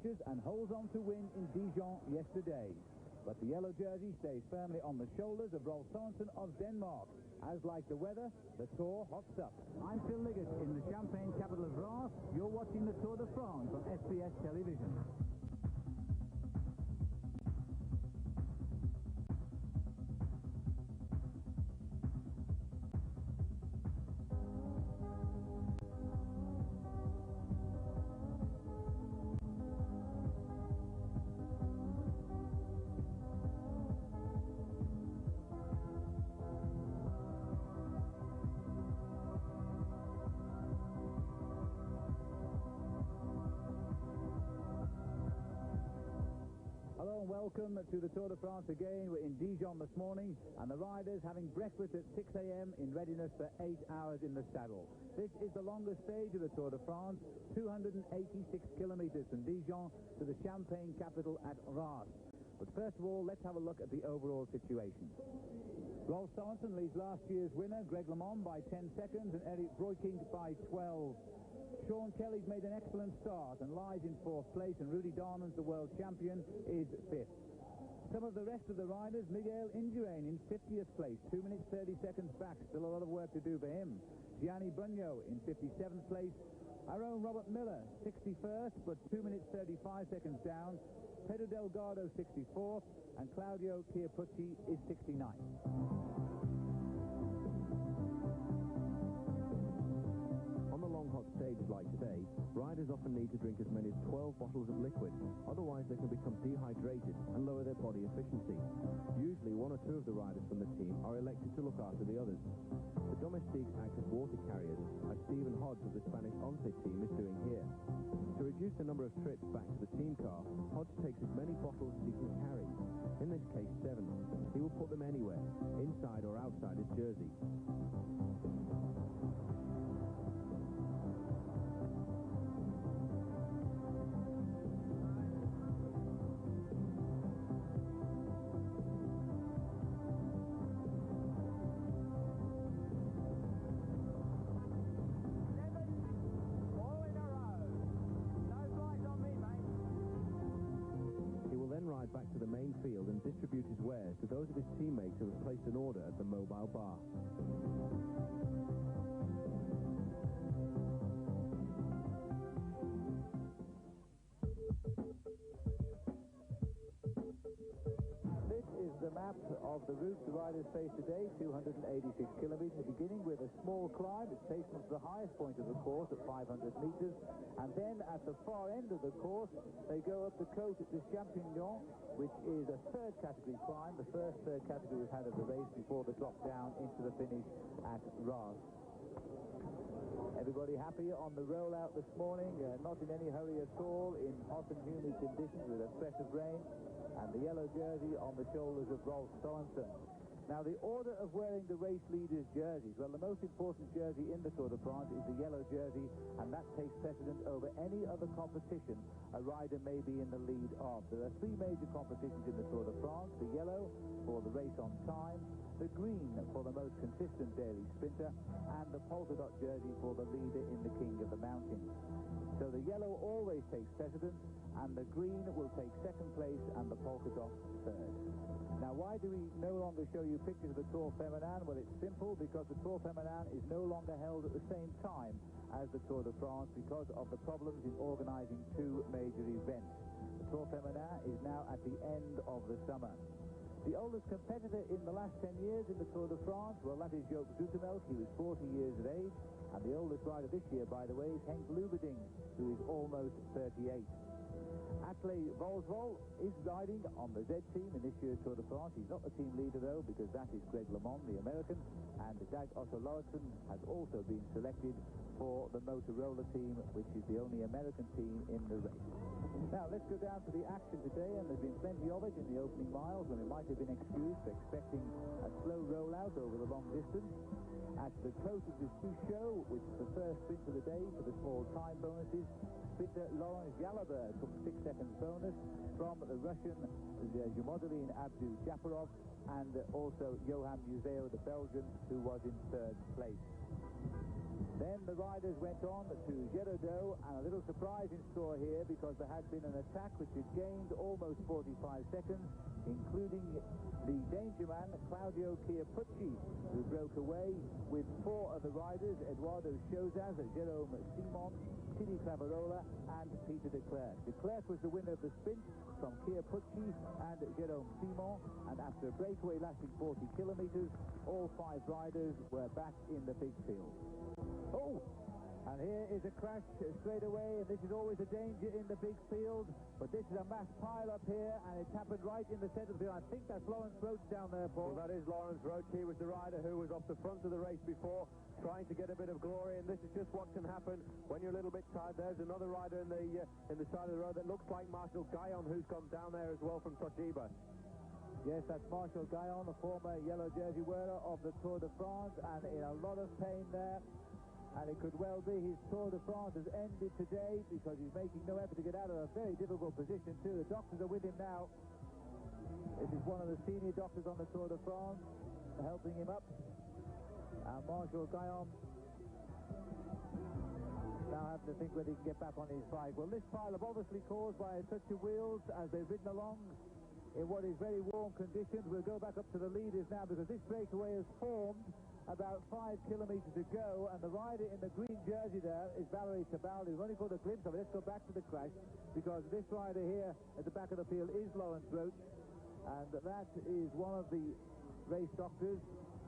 finishes and holds on to win in Dijon yesterday. But the yellow jersey stays firmly on the shoulders of Rolf Sørensen of Denmark. As like the weather, the Tour hots up. I'm Phil Liggett in the Champagne capital of Reims. You're watching the Tour de France on SBS television. Welcome to the Tour de France again. We're in Dijon this morning, and the riders having breakfast at 6 a.m. in readiness for 8 hours in the saddle. This is the longest stage of the Tour de France, 286 kilometers from Dijon to the Champagne capital at Reims. But first of all, let's have a look at the overall situation. Rolf Sørensen leads last year's winner, Greg LeMond, by 10 seconds, and Eric Breukink by 12. Sean Kelly's made an excellent start and lies in 4th place, and Rudy Darmans, the world champion, is 5th. Some of the rest of the riders, Miguel Indurain in 50th place, 2 minutes 30 seconds back, still a lot of work to do for him. Gianni Bugno in 57th place. Our own Robert Miller, 61st, but 2 minutes 35 seconds down. Pedro Delgado, 64th, and Claudio Chiapucci is 69th. Hot stages like today, riders often need to drink as many as 12 bottles of liquid, otherwise they can become dehydrated and lower their body efficiency. Usually one or two of the riders from the team are elected to look after the others. The domestiques act as water carriers, as Stephen Hodge of the Spanish Once team is doing here. To reduce the number of trips back to the team car, Hodge takes as many bottles as he can carry. In this case, 7. He will put them anywhere, inside or outside his jersey. Back to the main field and distribute his wares to those of his teammates who have placed an order at the mobile bar. This is the map of the route the riders face today, 286 kilometers, beginning with a small climb. It takes them to the highest point of the course at 500 meters, and then at the far end of the course they go up the côte at the Champignon, which is a third category climb, the first third category we've had of the race before the drop down into the finish at Reims. Everybody happy on the rollout this morning, not in any hurry at all, in hot and humid conditions with a threat of rain, and the yellow jersey on the shoulders of Rolf Sørensen. Now, the order of wearing the race leaders' jerseys, well, the most important jersey in the Tour de France is the yellow jersey, and that takes precedence over any other competition a rider may be in the lead of. There are 3 major competitions in the Tour de France: the yellow for the race on time, the green for the most consistent daily sprinter, and the polka dot jersey for the leader in the King of the Mountains. So the yellow always takes precedence, and the green will take 2nd place, and the polka dot 3rd. Now, why do we no longer show you pictures of the Tour Féminin? Well, it's simple, because the Tour Féminin is no longer held at the same time as the Tour de France because of the problems in organizing 2 major events. The Tour Féminin is now at the end of the summer. The oldest competitor in the last 10 years in the Tour de France, well, that is Joop Zoetemelk. He was 40 years of age, and the oldest rider this year, by the way, is Henk Lubberding, who is almost 38. Atle Volsvold is riding on the Z team in this year's Tour de France. He's not the team leader, though, because that is Greg LeMond, the American, and Dag Otto Lauritsen has also been selected for the Motorola team, which is the only American team in the race. Now, let's go down to the action today, and there's been plenty of it in the opening miles, when it might have been excused for expecting a slow rollout over the long distance. At the côte of the Souchot, which is the first sprint of the day for the small time bonuses, sprinter Laurent Jalabert took 6 seconds bonus from the Russian Djamolidine ABDOUJAPAROV, and also Johan Museo, the Belgian, who was in 3rd place. Then the riders went on to Géraudot, and a little surprise in store here because there had been an attack which had gained almost 45 seconds, including the danger man, Claudio Chiapucci, who broke away with 4 of the riders, Eduardo Chozas, Jéôrme Simon, Tini Claverola, and Peter de Clerq. De Clerq was the winner of the sprint from Chiapucci and Jéôrme Simon, and after a breakaway lasting 40 kilometers, all 5 riders were back in the big field. Oh! And here is a crash straight away, and this is always a danger in the big field, but this is a mass pile-up here, and it's happened right in the centre of the field. I think that's Lawrence Roach down there, Paul. Well, that is Lawrence Roach. He was the rider who was off the front of the race before, trying to get a bit of glory, and this is just what can happen when you're a little bit tired. There's another rider in the side of the road that looks like Marshal Guyon, who's come down there as well from Toshiba. Yes, that's Marshal Guyon, the former yellow jersey wearer of the Tour de France, and in a lot of pain there. And it could well be his Tour de France has ended today because he's making no effort to get out of a very difficult position too. The doctors are with him now. This is one of the senior doctors on the Tour de France helping him up. And Marshal Guyon now having to think whether he can get back on his bike. Well, this pile-up obviously caused by such a wheels as they've ridden along in what is very warm conditions. We'll go back up to the leaders now because this breakaway has formed about 5 kilometers to go, and the rider in the green jersey there is Valerie Tabaldi. We've only got a glimpse of it. Let's go back to the crash, because this rider here at the back of the field is Lawrence Roach, and that is one of the race doctors,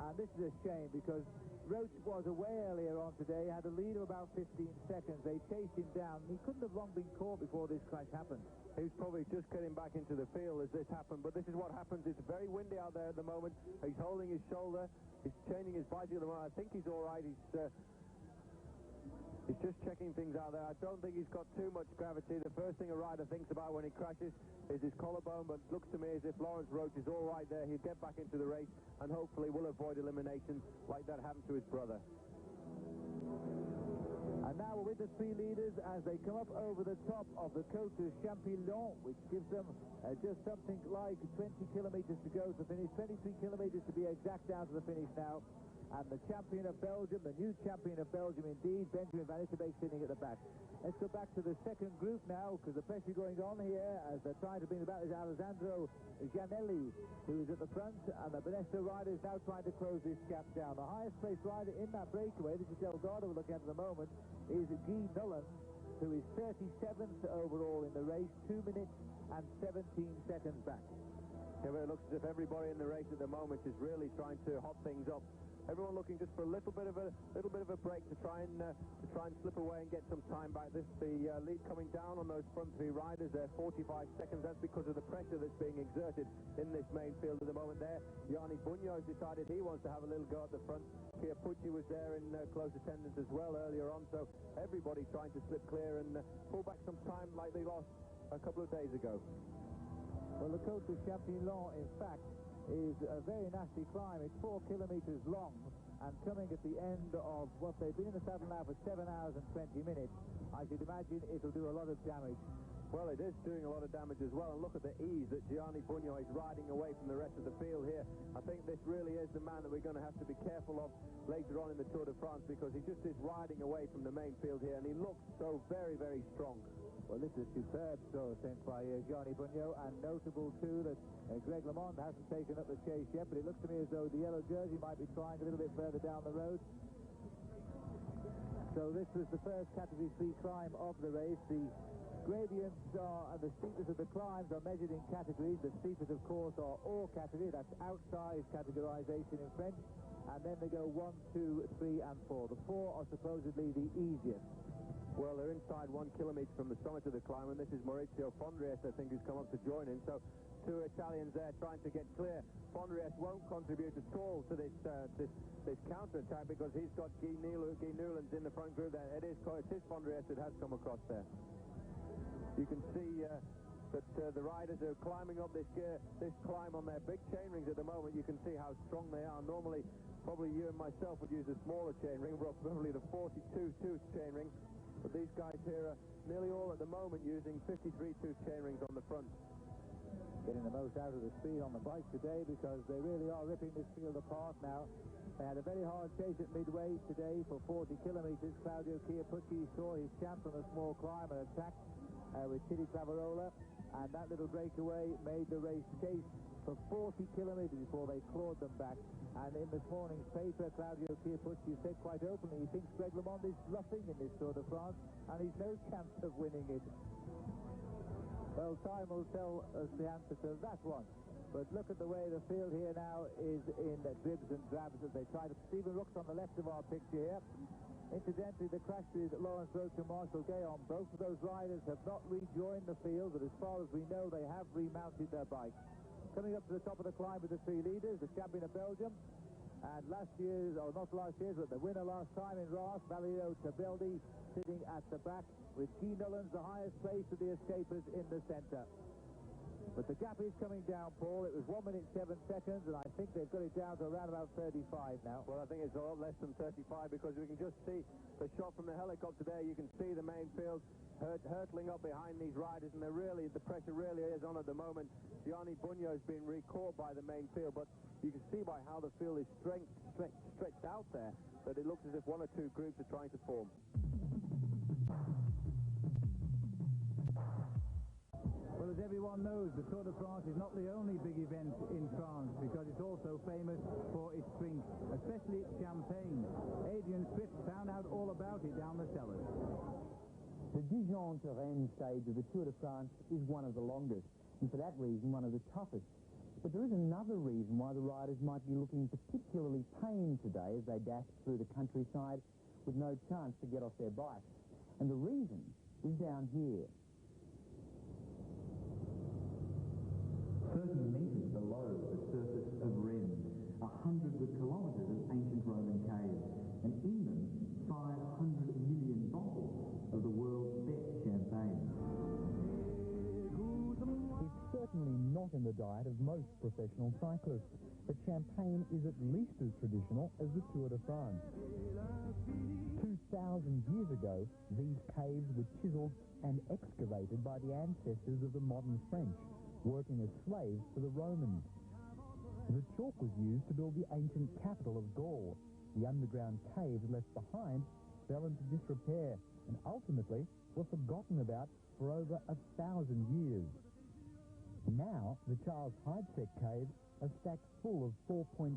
and this is a shame because Roach was away earlier on today, had a lead of about 15 seconds. They chased him down, and he couldn't have long been caught before this crash happened. He was probably just getting back into the field as this happened, but this is what happens. It's very windy out there at the moment. He's holding his shoulder. He's changing his bicycle at the moment. I think he's all right. He's just checking things out there. I don't think he's got too much gravity. The first thing a rider thinks about when he crashes is his collarbone, but it looks to me as if Lawrence Roach is all right there. He'll get back into the race and hopefully will avoid elimination like that happened to his brother. And now we're with the 3 leaders as they come up over the top of the Côte de Champillon, which gives them just something like 20 kilometers to go to finish, 23 kilometers to be exact down to the finish now. And the champion of Belgium, the new champion of Belgium indeed, Benjamin Van Isselbeek sitting at the back. Let's go back to the second group now, because the pressure going on here as they're trying to bring about is Alessandro Gianelli, who is at the front, and the Banesto rider is now trying to close this gap down. The highest placed rider in that breakaway, this is Delgado we're looking at the moment, is Guy Nullen, who is 37th overall in the race, 2 minutes and 17 seconds back. Yeah, but it looks as if everybody in the race at the moment is really trying to hot things up. Everyone looking just for a little bit of a break to try and slip away and get some time back. The lead coming down on those front 3 riders there, 45 seconds. That's because of the pressure that's being exerted in this main field at the moment there. Gianni Bugno has decided he wants to have a little go at the front. Chiapucci was there in close attendance as well earlier on, so everybody trying to slip clear and pull back some time like they lost a couple of days ago. Well, the Côte de Champillon, in fact, is a very nasty climb. It's 4 kilometers long, and coming at the end of what they've been in the saddle now for 7 hours and 20 minutes, I should imagine it'll do a lot of damage. Well, it is doing a lot of damage as well, and look at the ease that Gianni Bugno is riding away from the rest of the field here. I think this really is the man that we're going to have to be careful of later on in the Tour de France, because he just is riding away from the main field here, and he looks so very, very strong. Well, this is a superb throw sent by Gianni Bugno, and notable too that Greg LeMond hasn't taken up the chase yet, but it looks to me as though the yellow jersey might be trying a little bit further down the road. So this was the first Category 3 climb of the race. The gradients and the steepness of the climbs are measured in categories. The steepest, of course, are all category. That's outside categorization in French. And then they go 1, 2, 3, and 4. The 4 are supposedly the easiest. Well, they're inside 1 kilometer from the summit of the climb, and this is Maurizio Fondriest, I think, who's come up to join in. So 2 Italians there trying to get clear. Fondriest won't contribute at all to this counter-attack because he's got Guy Newlands in the front group there. It is Fondriest that has come across there. You can see that the riders are climbing up this climb on their big chain rings at the moment. You can see how strong they are. Normally, probably you and myself would use a smaller chain ring, probably the 42-tooth chain ring. But these guys here are nearly all at the moment using 53-tooth chain rings on the front. Getting the most out of the speed on the bike today because they really are ripping this field apart now. They had a very hard chase at midway today for 40 kilometres. Claudio Chiapucci saw his chance on a small climb and attacked with Titi Clavarola, and that little breakaway made the race chase for 40 kilometres before they clawed them back. And in this morning's paper, Claudio Chiapucci said quite openly he thinks Greg LeMond is bluffing in this Tour de France, and he's no chance of winning it. Well, time will tell us the answer to that one. But look at the way the field here now is in dribs and drabs as they try to... Stephen Rook's on the left of our picture here. Incidentally, the crash with Lawrence Roach and Marshall Gay on both of those riders have not rejoined the field, but as far as we know, they have remounted their bikes. Coming up to the top of the climb with the three leaders, the champion of Belgium, and last year's, or not last year's, but the winner last time in Reims, Valerio Tabeldi, sitting at the back, with Guy Nullens the highest place of the escapers in the centre. But the gap is coming down, Paul. It was 1 minute 7 seconds, and I think they've got it down to around about 35 now. Well, I think it's a lot less than 35, because we can just see the shot from the helicopter there. You can see the main field hurtling up behind these riders, and the pressure really is on at the moment. Gianni Bugno's been recaught by the main field, but you can see by how the field is stretched out there that it looks as if one or two groups are trying to form. Well, as everyone knows, the Tour de France is not the only big event in France, because it's also famous for its drink, especially its champagne. Adrian Swift found out all about it down the cellars. The Dijon to Reims stage of the Tour de France is one of the longest, and for that reason, one of the toughest. But there is another reason why the riders might be looking particularly pained today as they dash through the countryside with no chance to get off their bikes. And the reason is down here. 30 metres below the surface of Reims are hundreds of kilometres of ancient Roman caves, and in them 500 million bottles of the world's best champagne. It's certainly not in the diet of most professional cyclists, but champagne is at least as traditional as the Tour de France. 2,000 years ago, these caves were chiselled and excavated by the ancestors of the modern French, working as slaves for the Romans. The chalk was used to build the ancient capital of Gaul. The underground caves left behind fell into disrepair and ultimately were forgotten about for over 1,000 years. Now, the Charles Heidsieck caves are stacked full of 4.5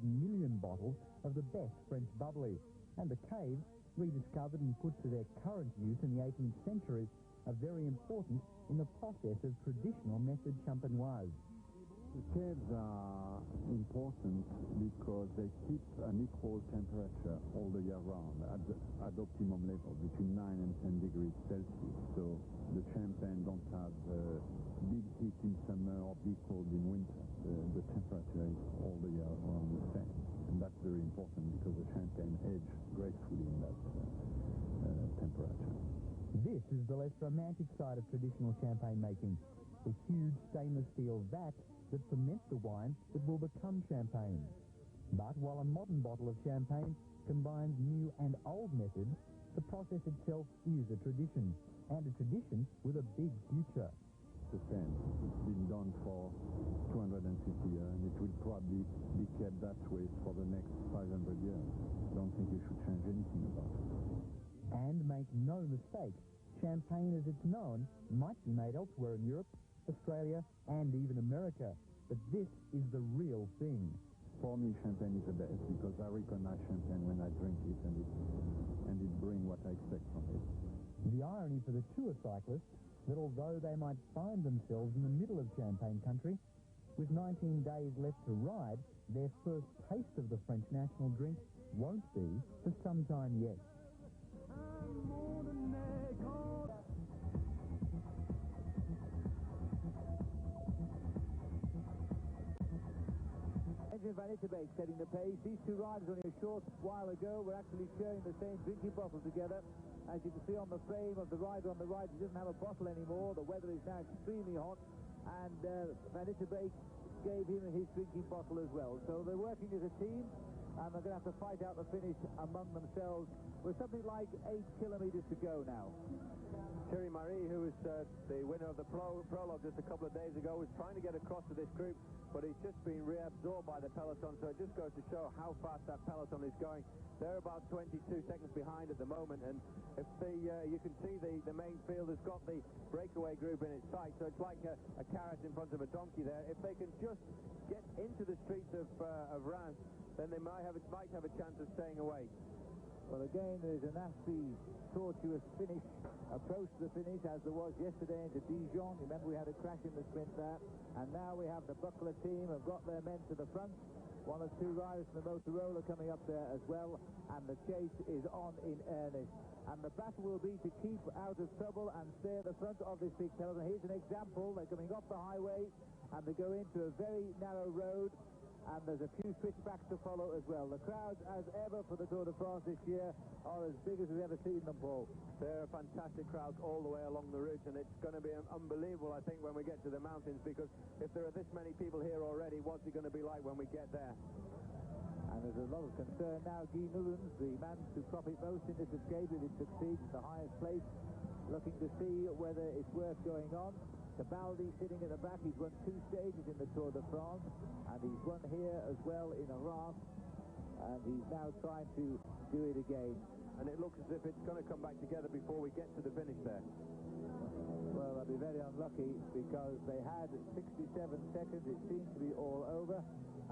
million bottles of the best French bubbly, and the caves, rediscovered and put to their current use in the 18th century, are very important in the process of traditional method champenoise. The caves are important because they keep an equal temperature all the year round at optimum level, between 9 and 10 degrees Celsius. So the champagne don't have big heat in summer or big cold in winter. The temperature is all the year round the same. And that's very important because the champagne ages gracefully in that temperature. This is the less romantic side of traditional champagne making, the huge stainless steel vat that ferments the wine that will become champagne. But while a modern bottle of champagne combines new and old methods, the process itself is a tradition, and a tradition with a big future. The same. It's been done for 250 years, and it will probably be kept that way for the next 500 years. I don't think you should change anything about it. And make no mistake, champagne as it's known might be made elsewhere in Europe, Australia, and even America. But this is the real thing. For me, champagne is the best because I recognize champagne when I drink it, and it brings what I expect from it. The irony for the tour cyclists that although they might find themselves in the middle of champagne country, with 19 days left to ride, their first taste of the French national drink won't be for some time yet. Van Etape setting the pace. These two riders only a short while ago were actually sharing the same drinking bottle together. As you can see on the frame of the rider on the right, he doesn't have a bottle anymore. The weather is now extremely hot, and Van Etape gave him his drinking bottle as well. So they're working as a team, and they're going to have to fight out the finish among themselves with something like 8 kilometres to go now. Thierry Marie, who was the winner of the prologue just a couple of days ago, was trying to get across to this group, but he's just been reabsorbed by the peloton, so it just goes to show how fast that peloton is going. They're about 22 seconds behind at the moment, and if you can see the main field has got the breakaway group in its sight, so it's like a carrot in front of a donkey there. If they can just get into the streets of Reims, then they might have a chance of staying away. Well, again, there's a nasty, tortuous finish, approach to the finish, as there was yesterday into Dijon. Remember, we had a crash in the sprint there. And now we have the Buckler team have got their men to the front. One or two riders from the Motorola coming up there as well. And the chase is on in earnest. And the battle will be to keep out of trouble and stay at the front of this big peloton. Here's an example. They're coming off the highway, and they go into a very narrow road. And there's a few switchbacks to follow as well. The crowds, as ever for the Tour de France this year, are as big as we've ever seen them, Paul. They're fantastic crowds all the way along the route, and it's going to be unbelievable, I think, when we get to the mountains, because if there are this many people here already, what's it going to be like when we get there? And there's a lot of concern now. Guy Nullens, the man to profit most in this escape, if it succeeds, at the highest place, looking to see whether it's worth going on. Cabaldi sitting at the back, he's won 2 stages in the Tour de France, and he's won here as well in Reims, and he's now trying to do it again. And it looks as if it's going to come back together before we get to the finish there. Well, they'll be very unlucky, because they had 67 seconds. It seems to be all over,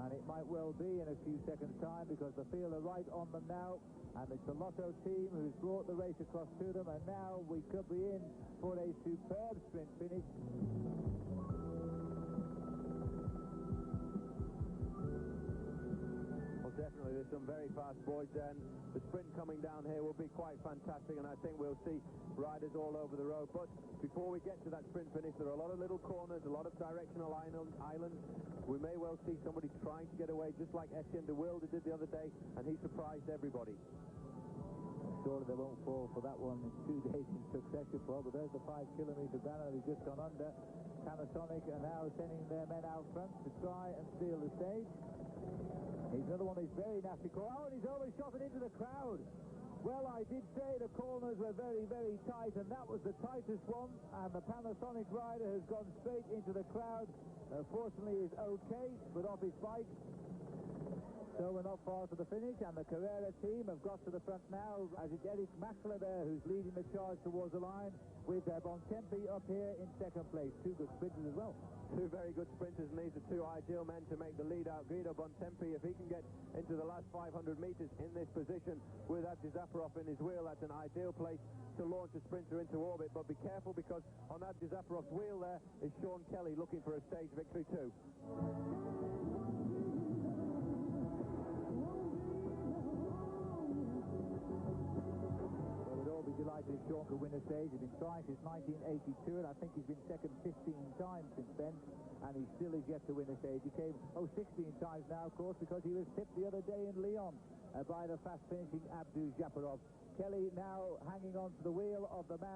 and it might well be in a few seconds' time, because the field are right on them now, and it's the Lotto team who's brought the race across to them, and now we could be in for a superb sprint finish. Well, definitely, there's some very fast boys there, and the sprint coming down here will be quite fantastic, and I think we'll see riders all over the road. But before we get to that sprint finish, there are a lot of little corners, a lot of directional islands. We may well see somebody trying to get away, just like Etienne de Wilde did the other day, and he surprised everybody. Surely they won't fall for that one in 2 days in succession, Paul, but there's the 5-kilometre banner who's just gone under. Panasonic are now sending their men out front to try and steal the stage. Here's another one of these very nasty corners. Oh, and he's overshot it into the crowd. Well, I did say the corners were very, very tight, and that was the tightest one, and the Panasonic rider has gone straight into the crowd. Fortunately, is okay, but off his bike. So we're not far to the finish, and the Carrera team have got to the front now, as it's Eric Machler there who's leading the charge towards the line, with Bontempi up here in second place. 2 good sprinters as well. 2 very good sprinters, and these are 2 ideal men to make the lead out. Guido Bontempi, if he can get into the last 500 metres in this position with Abdoujaparov in his wheel, that's an ideal place to launch a sprinter into orbit. But be careful, because on Abdoujaparov's wheel there is Sean Kelly looking for a stage victory too. Delighted if Sean could win a stage. He's been trying since 1982, and I think he's been second 15 times since then, and he still is yet to win a stage. He came 16 times now, of course, because he was tipped the other day in Lyon by the fast finishing Abdoujaparov. Kelly now hanging on to the wheel of the man